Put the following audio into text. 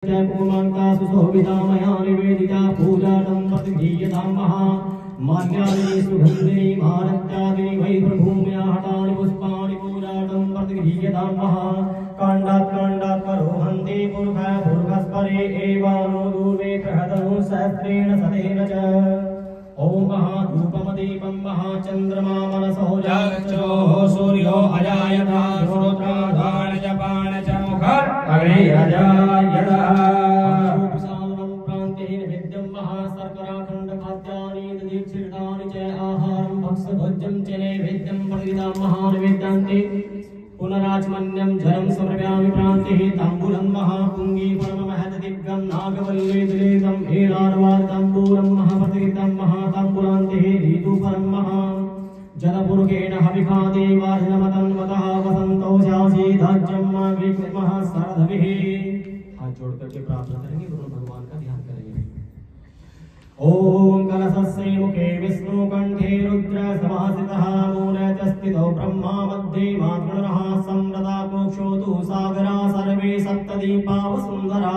पूर्णांका सुशोभिता मया निवेदिता पूजातं प्रतिधीयतां महा माल्यानि सुगन्धिनि भारत्यादिनि वै प्रभूम्या हटानि पुष्पाणि पूजातं प्रतिधीयतां महा काण्डात् परोहन्ति पुरुषः पुरुषस्परे एवानो दूर्वे प्रहदनु सहस्रेण सतेन च ओम महाधूपमदीपं महाचन्द्रमा मनसो जागच्छो सूर्यो अजायता श्रोत्राधान जपान च मुखर अग्ने अजायता विशालं प्रान्तेन विद्यं महाशर्कराखण्ड खाद्यानि दीक्षितानि च आहारं भक्ष्यभोज्यं च नैवेद्यं प्रतिदां महानिवेद्यान्ते पुनराचमन्यं जलं समर्पयामि प्रान्ते ताम्बूलं महापुङ्गी परममहद्दिव्यं नागवल्ली दिलेदं हेलार्वाताम्बूलं महाप्रतिगीतं महाताम्बूलान्ते ऋतुपरं महा जलपुरुकेण हविखादे वार्जनमतन्वतः वसन्तौ शासीधाज्यं विक्रमः सरधभिः। हाथ जोड़ करके प्रार्थना करेंगे, गुरु भगवान का ध्यान करेंगे। ओम कलशस्य मुखे विष्णु कंठे रुद्र समासितः मूले च स्थितो ब्रह्मा मध्ये मातृणः सम्रदा मोक्षोतु सागरा सर्वे सप्तदीपा वसुन्धरा